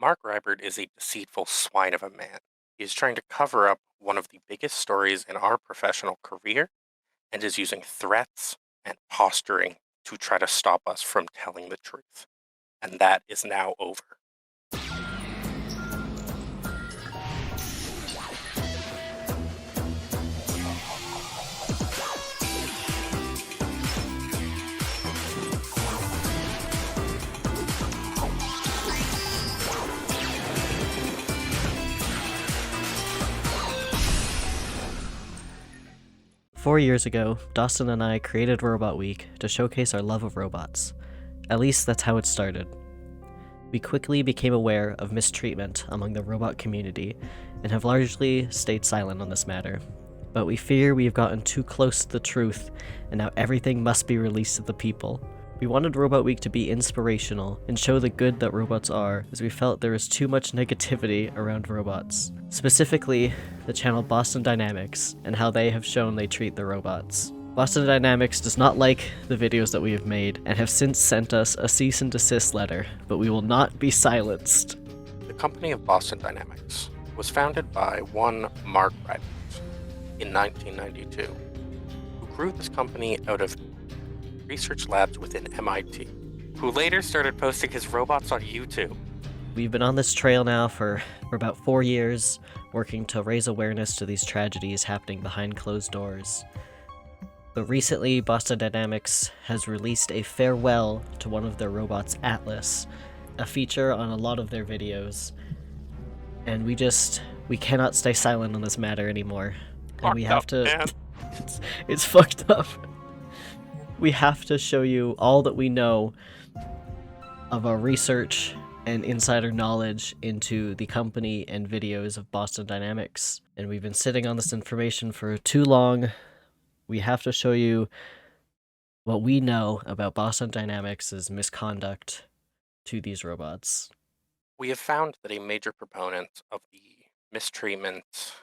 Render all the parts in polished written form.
Mark Rybert is a deceitful swine of a man. He is trying to cover up one of the biggest stories in our professional career and is using threats and posturing to try to stop us from telling the truth. And that is now over. 4 years ago, Dawson and I created Robot Week to showcase our love of robots. At least that's how it started. We quickly became aware of mistreatment among the robot community and have largely stayed silent on this matter. But we fear we have gotten too close to the truth and now everything must be released to the people. We wanted Robot Week to be inspirational and show the good that robots are, as we felt there was too much negativity around robots. Specifically, the channel Boston Dynamics, and how they have shown they treat the robots. Boston Dynamics does not like the videos that we have made, and have since sent us a cease and desist letter, but we will not be silenced. The company of Boston Dynamics was founded by one Mark Rybert in 1992, who grew this company out of research labs within MIT, who later started posting his robots on YouTube. We've been on this trail now for about 4 years, working to raise awareness to these tragedies happening behind closed doors. But recently, Boston Dynamics has released a farewell to one of their robots, Atlas, a feature on a lot of their videos. And we cannot stay silent on this matter anymore. And we have to... It's fucked up. We have to show you all that we know of our research and insider knowledge into the company and videos of Boston Dynamics. And we've been sitting on this information for too long. We have to show you what we know about Boston Dynamics' misconduct to these robots. We have found that a major proponent of the mistreatment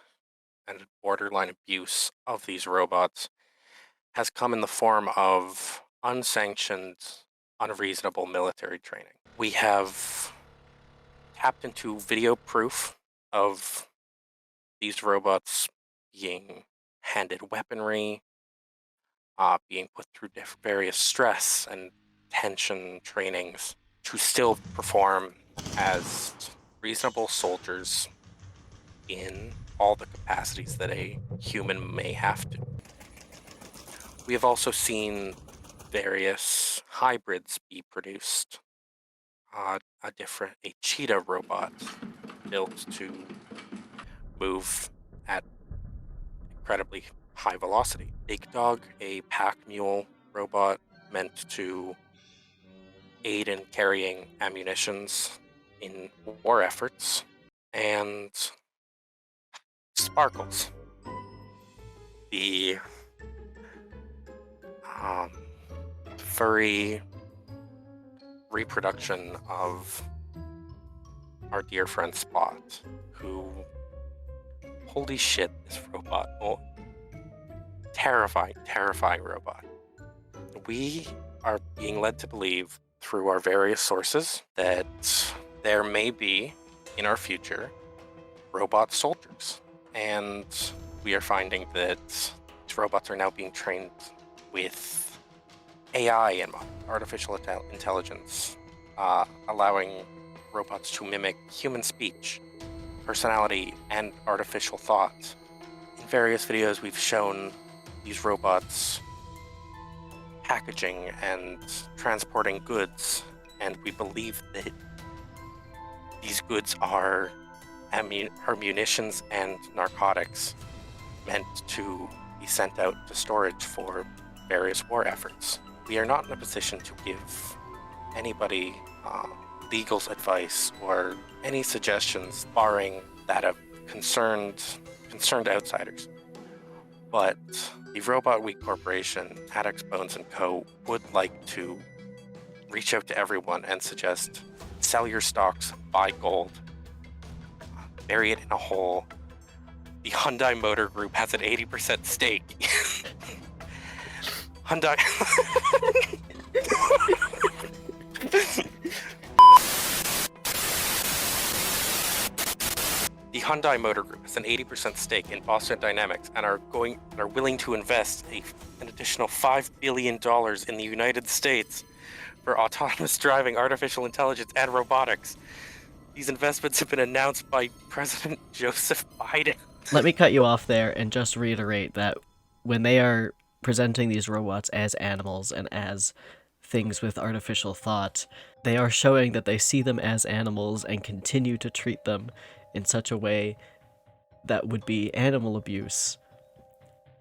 and borderline abuse of these robots has come in the form of unsanctioned, unreasonable military training. We have tapped into video proof of these robots being handed weaponry, being put through various stress and tension trainings to still perform as reasonable soldiers in all the capacities that a human may have to. We have also seen various hybrids be produced. A cheetah robot built to move at incredibly high velocity. Big Dog, a pack mule robot meant to aid in carrying ammunitions in war efforts. And Sparkles, the furry reproduction of our dear friend Spot, who, holy shit, this robot, terrifying robot. We are being led to believe through our various sources that there may be, in our future, robot soldiers. And we are finding that these robots are now being trained with AI and artificial intelligence, allowing robots to mimic human speech, personality, and artificial thought. In various videos, we've shown these robots packaging and transporting goods, and we believe that these goods are munitions and narcotics meant to be sent out to storage for various war efforts. We are not in a position to give anybody legal advice or any suggestions, barring that of concerned outsiders. But the Robot Week Corporation, Adex Bones & Co. would like to reach out to everyone and suggest sell your stocks, buy gold, bury it in a hole. The Hyundai Motor Group has an 80% stake. Hyundai. Hyundai Motor Group has an 80% stake in Boston Dynamics and are willing to invest an additional $5 billion in the United States for autonomous driving, artificial intelligence, and robotics. These investments have been announced by President Joseph Biden. Let me cut you off there and just reiterate that when they are presenting these robots as animals and as things with artificial thought, they are showing that they see them as animals and continue to treat them in such a way that would be animal abuse.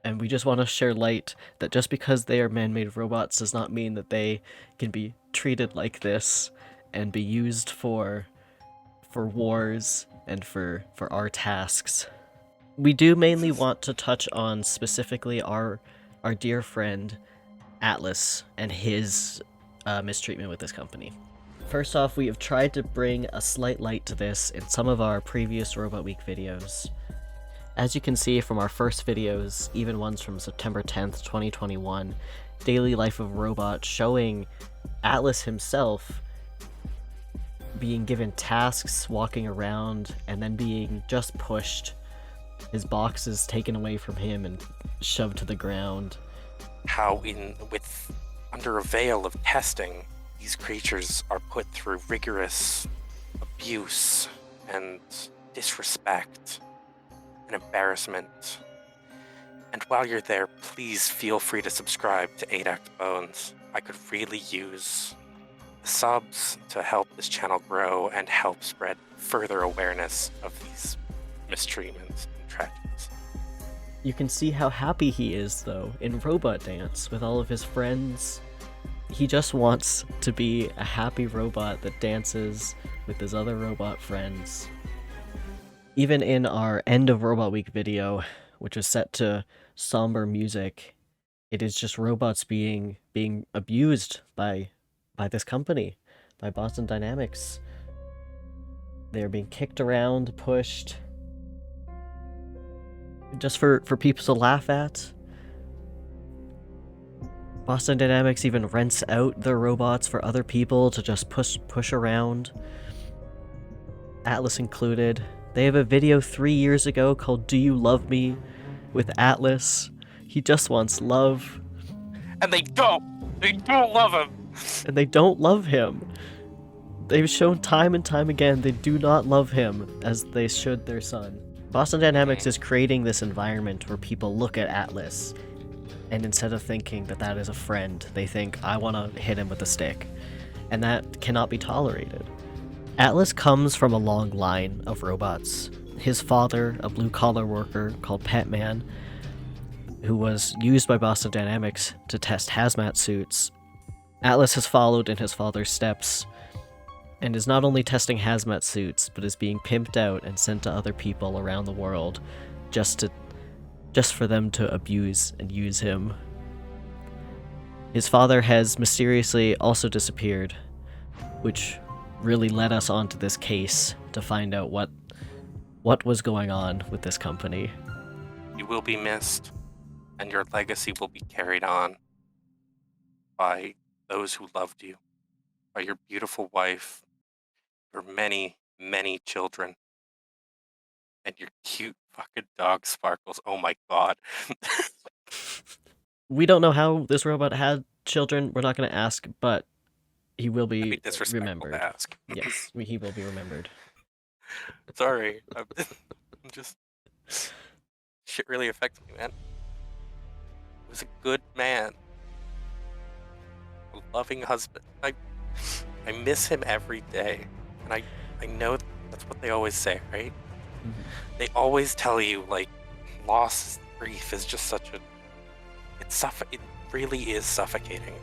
And we just want to share light that just because they are man-made robots does not mean that they can be treated like this and be used for wars and for our tasks. We do mainly want to touch on specifically our dear friend Atlas and his mistreatment with this company. First off, we have tried to bring a slight light to this in some of our previous Robot Week videos. As you can see from our first videos, even ones from September 10th, 2021, Daily Life of Robot, showing Atlas himself being given tasks, walking around, and then being just pushed, his boxes taken away from him and shoved to the ground. How under a veil of testing, these creatures are put through rigorous abuse and disrespect and embarrassment. And while you're there, please feel free to subscribe to 8Act Bones. I could really use the subs to help this channel grow and help spread further awareness of these mistreatments and tragedies. You can see how happy he is, though, in Robot Dance with all of his friends. He just wants to be a happy robot that dances with his other robot friends. Even in our End of Robot Week video, which is set to somber music, it is just robots being abused by this company, by Boston Dynamics. They're being kicked around, pushed, just for people to laugh at. Boston Dynamics even rents out their robots for other people to just push around, Atlas included. They have a video 3 years ago called Do You Love Me? With Atlas. He just wants love. And they don't love him! And they don't love him. They've shown time and time again they do not love him as they should their son. Boston Dynamics is creating this environment where people look at Atlas, and instead of thinking that that is a friend, they think, I want to hit him with a stick. And that cannot be tolerated. Atlas comes from a long line of robots. His father, a blue-collar worker called Petman, who was used by Boston Dynamics to test hazmat suits. Atlas has followed in his father's steps, and is not only testing hazmat suits, but is being pimped out and sent to other people around the world just for them to abuse and use him. His father has mysteriously also disappeared, which really led us onto this case to find out what was going on with this company. You will be missed, and your legacy will be carried on by those who loved you, by your beautiful wife, your many, many children, and your cute fucking dog Sparkles. Oh my god. We don't know how this robot had children. We're not going to ask, but he will be remembered. To ask. Yes, he will be remembered. Sorry. I'm just... Shit really affects me, man. He was a good man. A loving husband. I miss him every day. And I know that's what they always say, right? Mm-hmm. They always tell you, like, loss, grief is just such a... It really is suffocating.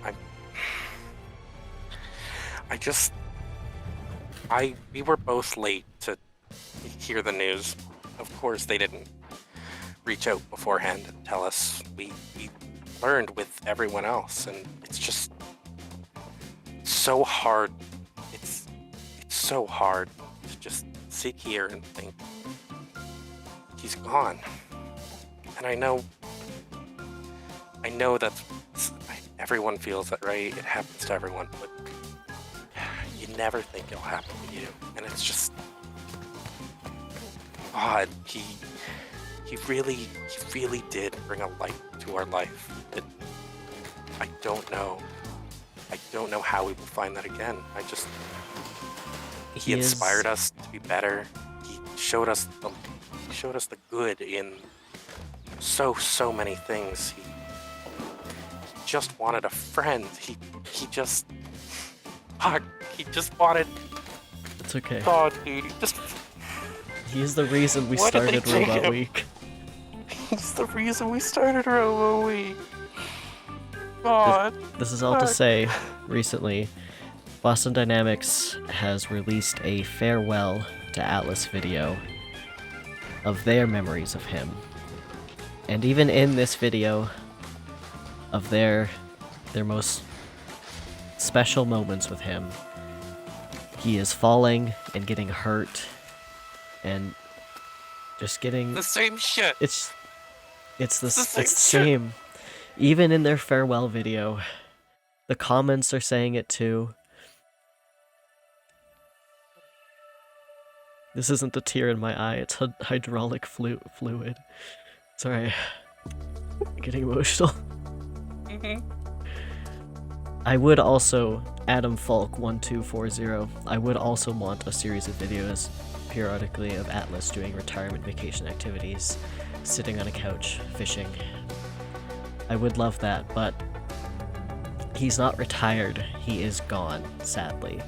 We were both late to hear the news. Of course, they didn't reach out beforehand and tell us. We learned with everyone else, and it's just so hard. It's so hard to just sit here and think he's gone. And I know that everyone feels that, right? It happens to everyone, but you never think it'll happen to you. And it's just... God, he really did bring a light to our life. I don't know how we will find that again. He inspired us to be better. He showed us the good in so many things. He just wanted a friend. He just wanted. It's okay. God, dude, He's the reason we What did they started take Robot him? Week. He's the reason we started Robo Week. God. This is all to say, recently, Boston Dynamics has released a farewell to Atlas video of their memories of him. And even in this video of their most special moments with him, he is falling and getting hurt and just getting The same shit. it's the same shit. same. Even in their farewell video, the comments are saying it too. This isn't a tear in my eye, it's a hydraulic fluid. Sorry. I'm getting emotional. I would also, Adam Falk 1240, I would also want a series of videos periodically of Atlas doing retirement vacation activities, sitting on a couch, fishing. I would love that, but he's not retired. He is gone, sadly.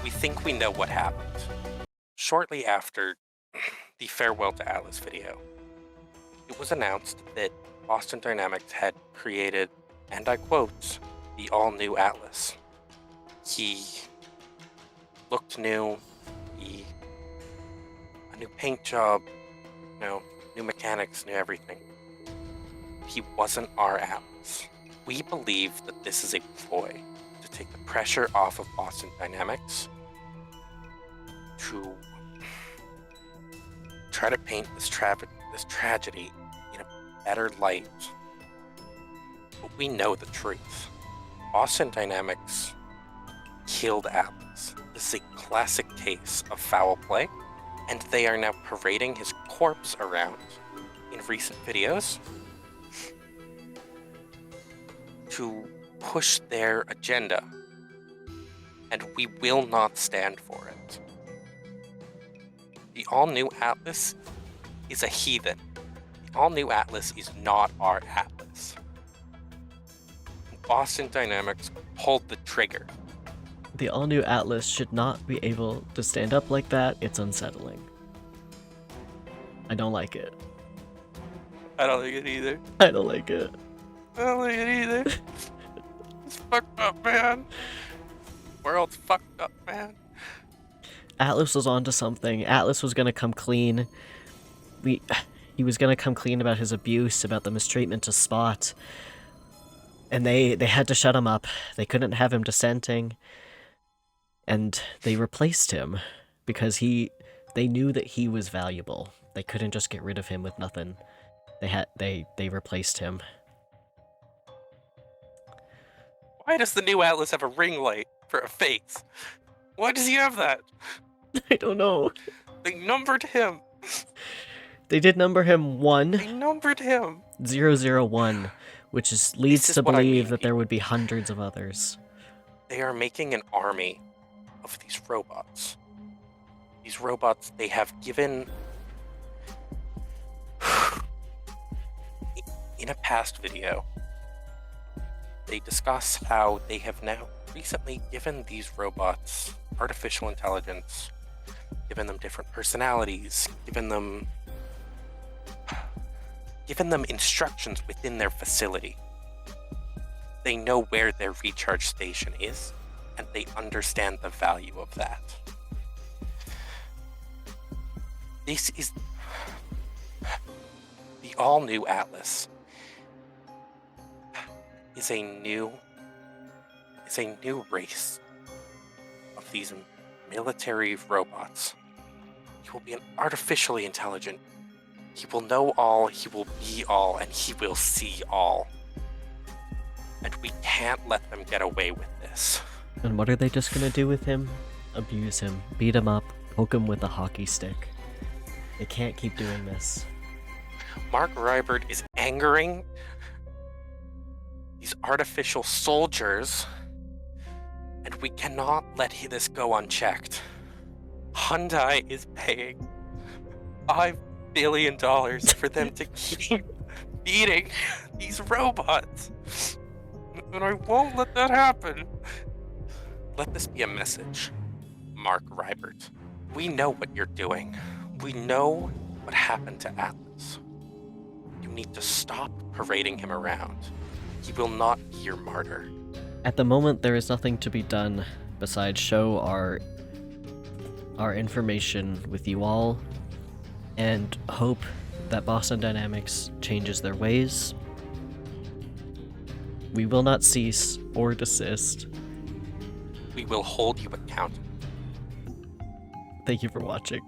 We think we know what happened. Shortly after the Farewell to Atlas video, it was announced that Boston Dynamics had created, and I quote, the all-new Atlas. He looked new, a new paint job, new mechanics, new everything. He wasn't our Atlas. We believe that this is a ploy to take the pressure off of Boston Dynamics to try to paint this tragedy in a better light. But we know the truth. Boston Dynamics killed Atlas. This is a classic case of foul play, and they are now parading his corpse around in recent videos to push their agenda, and we will not stand for it. The all-new Atlas is a heathen. The all-new Atlas is not our Atlas. Boston Dynamics pulled the trigger. The all-new Atlas should not be able to stand up like that. It's unsettling. I don't like it. I don't like it either. I don't like it. I don't like it either. It's fucked up, man. World's fucked up, man. Atlas was onto something. Atlas was gonna come clean. He was gonna come clean about his abuse, about the mistreatment to Spot. And they had to shut him up. They couldn't have him dissenting. And they replaced him because they knew that he was valuable. They couldn't just get rid of him with nothing. They replaced him. Why does the new Atlas have a ring light for a face? Why does he have that? I don't know. They numbered him. They did number him 1. They numbered him. 001, which leads to what I believe mean. that there would be hundreds of others. They are making an army of these robots. These robots, they have given... In a past video, they discuss how they have now recently given these robots artificial intelligence, given them different personalities, given them instructions within their facility. They know where their recharge station is, and they understand the value of that. This is the all-new Atlas. Is a new race of these military robots. He will be an artificially intelligent. He will know all, he will be all, and he will see all. And we can't let them get away with this. And what are they just gonna do with him? Abuse him, beat him up, poke him with a hockey stick. They can't keep doing this. Mark Rybert is angering these artificial soldiers, and we cannot let this go unchecked. Hyundai is paying $5 billion for them to keep feeding these robots, and I won't let that happen. Let this be a message, Mark Rybert. We know what you're doing. We know what happened to Atlas. You need to stop parading him around. He will not be your martyr. At the moment, there is nothing to be done besides show our information with you all and hope that Boston Dynamics changes their ways. We will not cease or desist. We will hold you accountable. Thank you for watching.